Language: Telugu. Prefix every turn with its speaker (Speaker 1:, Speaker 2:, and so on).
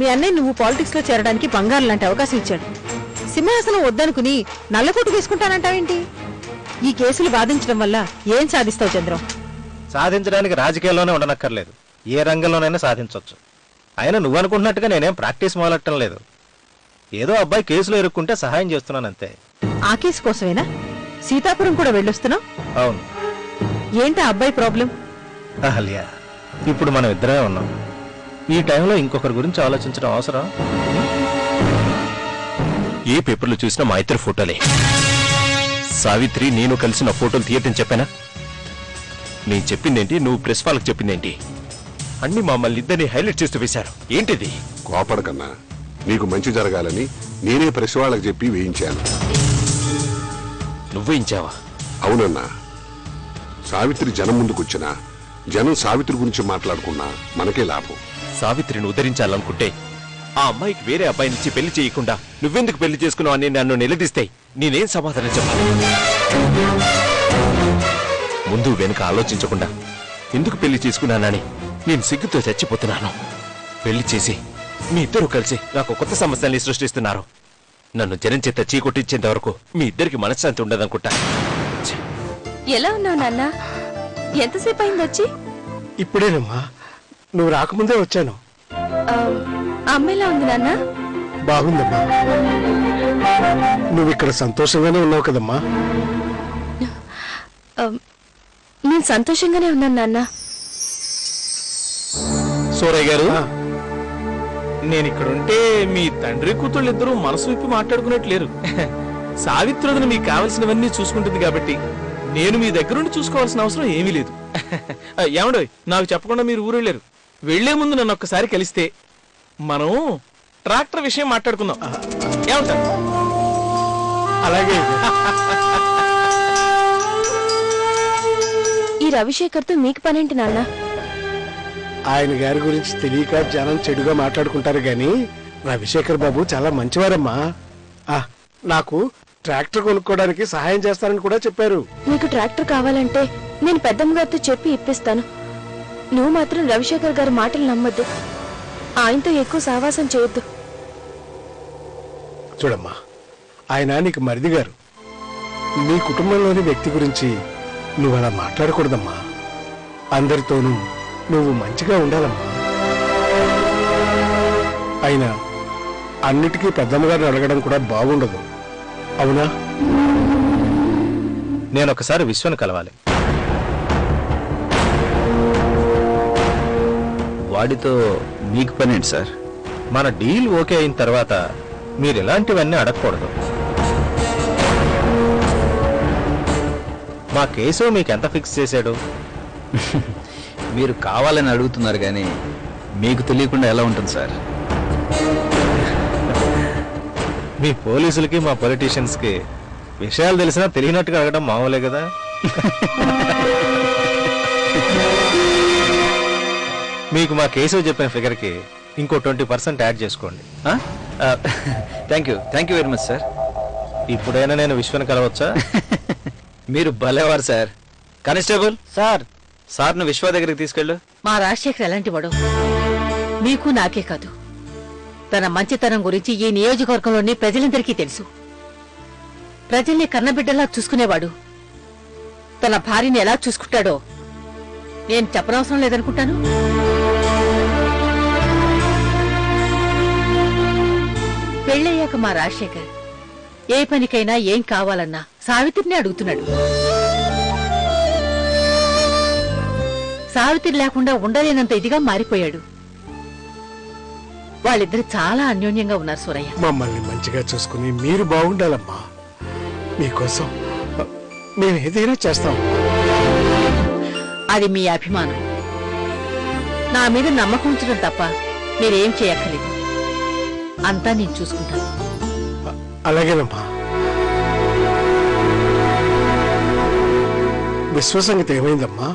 Speaker 1: మీ అన్నయ్య నువ్వు పాలిటిక్స్ లో చేరడానికి బంగారం లాంటి అవకాశం ఇచ్చాడు. సింహాసనం వద్దనుకుని నల్లకోటు వేసుకుంటానంటావేంటి? ఈ కేసులు వాదించడం వల్ల ఏం సాధిస్తావు చంద్రం?
Speaker 2: సాధించడానికి రాజకీయాల్లోనే ఉండనక్కర్లేదు, ఏ రంగంలోనైనా సాధించవచ్చు. అయినా నువ్వు అనుకుంటున్నట్టుగా నేనేం ప్రాక్టీస్ మొదలెట్టడం లేదు. ఏదో అబ్బాయి కేసులో ఇరుక్కుంటే సహాయం చేస్తున్నానంతే.
Speaker 1: ఆ కేసు కోసమేనా సీతాపురం కూడా వెళ్ళొస్తున్నావు?
Speaker 2: అవును.
Speaker 1: ఏంటా అబ్బాయి ప్రాబ్లం?
Speaker 2: అహల్య, ఇప్పుడు మనం ఇద్దరే ఉన్నాం. ఈ టైంలో ఇంకొకరి గురించి ఆలోచించడం అవసరం?
Speaker 3: ఏ పేపర్లు చూసినా మా ఇద్దరు ఫోటోలే. సావిత్రి నేను కలిసి నా ఫోటోలు తీయటం చెప్పానా? నేను చెప్పిందేంటి, నువ్వు ప్రెస్ వాళ్ళకి చెప్పిందేంటి? అన్ని మమ్మల్ని ఇద్దరిని హైలైట్ చేస్తూ వేశారు. ఏంటిది?
Speaker 4: కోపడకన్నా, నీకు మంచి జరగాలని నేనే ప్రెస్ వాళ్ళకి చెప్పి వేయించాను.
Speaker 3: నువ్వేయించావా?
Speaker 4: అవునన్నా. సావిత్రి జనం ముందుకొచ్చినా జనం సావిత్రి గురించి మాట్లాడుకున్నా మనకే లాభం.
Speaker 3: సావిత్రిని ఉద్ధరించాలనుకుంటే ఆ అమ్మాయికి వేరే అబ్బాయినిచ్చి పెళ్లి చేయకుండా నువ్వెందుకు పెళ్లి చేసుకున్నావు అని నన్ను నిలదీస్తే నేనేం సమాధానం చెప్పాలి? ముందు వెనుక ఆలోచించకుండా ఎందుకు పెళ్లి చేసుకున్నానని నేను సిగ్గుతో చచ్చిపోతున్నాను. పెళ్లి చేసి మీ ఇద్దరు కలిసి నాకు కొత్త సమస్యల్ని సృష్టిస్తున్నారు. నన్ను జనం చేత చీకొట్టించేంత వరకు మీ ఇద్దరికి మనశ్శాంతి ఉండదనుకుంటా.
Speaker 5: ఎలా ఉన్నావు నాన్న? ఎంతసేపు అయింది వచ్చి?
Speaker 6: ఇప్పుడేనమ్మా, నువ్వు రాకముందే వచ్చాను.
Speaker 5: అమ్మాయిలా ఉంది నాన్న?
Speaker 6: బాగుందమ్మా. నువ్వు ఇక్కడ సంతోషంగానే ఉన్నావు కదమ్మా?
Speaker 5: నేను సంతోషంగానే ఉన్నాను నాన్న.
Speaker 2: సూరయ్య గారు, నేను ఇక్కడుంటే మీ తండ్రి కూతుళ్ళు ఇద్దరు మనసు విప్పి మాట్లాడుకున్నట్లేరు. సావిత్రుడిని మీకు కావలసినవన్నీ చూసుకుంటుంది కాబట్టి నేను మీ దగ్గరుండి చూసుకోవాల్సిన అవసరం ఏమీ లేదు. ఏమండో, నాకు చెప్పకుండా మీరు ఊరు వెళ్ళారు. వెళ్లే ముందు నన్ను ఒక్కసారి కలిస్తే మనం ట్రాక్టర్ విషయం మాట్లాడుకుందాం. ఏమంటారు?
Speaker 6: అలాగే.
Speaker 5: ఈ రవిశేఖర్తో మీకు పనేంటి నాన్న?
Speaker 6: ఆయన గారి గురించి తెలియక జనం చెడుగా మాట్లాడుకుంటారు గాని రవిశేఖర్ బాబు చాలా మంచివారమ్మా. నాకు ట్రాక్టర్ కొనుక్కోవడానికి సహాయం చేస్తారని కూడా చెప్పారు.
Speaker 5: నీకు ట్రాక్టర్ కావాలంటే నేను పెద్దమ్మ గారితో చెప్పి ఇప్పిస్తాను. నువ్వు మాత్రం రవిశేఖర్ గారి మాటలు నమ్మొద్దు. ఆయనతో ఎక్కువ సావాసం చేయొద్దు.
Speaker 6: చూడమ్మా, ఆయన నీకు మరిది గారు. నీ కుటుంబంలోని వ్యక్తి గురించి నువ్వు అలా మాట్లాడకూడదమ్మా. అందరితోనూ నువ్వు మంచిగా ఉండాలమ్మా. అయినా అన్నిటికీ పెద్దమ్మగారిని అడగడం కూడా బాగుండదు, అవునా?
Speaker 2: నేను ఒకసారి విశ్వను కలవాలి.
Speaker 7: వాడితో మీకు పనేంటి సార్?
Speaker 2: మన డీల్ ఓకే అయిన తర్వాత మీరు ఇలాంటివన్నీ అడగకూడదు. మా కేసు మీకు ఎంత ఫిక్స్ చేశాడు?
Speaker 7: మీరు కావాలని అడుగుతున్నారు కానీ మీకు తెలియకుండా ఎలా ఉంటుంది సార్?
Speaker 2: మీ పోలీసులకి మా పొలిటీషియన్స్ కి విషయాలు తెలిసినా తెలియనట్టుగా అడగడం మామూలే కదా. మీకు మా కేసు చెప్పిన ఫిగర్ కి ఇంకో 20% యాడ్ చేసుకోండి.
Speaker 7: Thank you very much sir.
Speaker 2: ఇప్పుడైనా నేను విశ్వను కలవచ్చా?
Speaker 7: మీరు భలేవారు సార్. కానిస్టేబుల్
Speaker 1: సార్,
Speaker 7: సార్ను విశ్వ దగ్గరికి తీసుకెళ్ళు.
Speaker 1: మా రాజశేఖర్ ఎలాంటి వాడు మీకు నాకే కాదు, తన మంచితనం గురించి ఈ నియోజకవర్గంలోని ప్రజలందరికీ తెలుసు. ప్రజల్ని కన్నబిడ్డలా చూసుకునేవాడు. తన భార్యని ఎలా చూసుకుంటాడో నేను చెప్పనవసరం లేదనుకుంటాను. పెళ్ళయ్యాక మా రాజశేఖర్ ఏ పనికైనా ఏం కావాలన్నా సావిత్రిని అడుగుతున్నాడు. సావిత్రి లేకుండా ఉండలేనంత ఇదిగా మారిపోయాడు. వాళ్ళిద్దరు చాలా అన్యోన్యంగా ఉన్నారు సూరయ్య.
Speaker 6: మమ్మల్ని మంచిగా చూసుకుని మీరు బాగుండాలమ్మా. మీకోసం మేము ఏదైనా చేస్తాం.
Speaker 1: అది మీ అభిమానం. నా మీద నమ్మకం ఉంచడం తప్ప మీరేం చేయక్కర్లేదు. అంతా నేను చూసుకుంటాను.
Speaker 6: అలాగేనమ్మా. విశ్వ సంగతి ఏమైందమ్మా?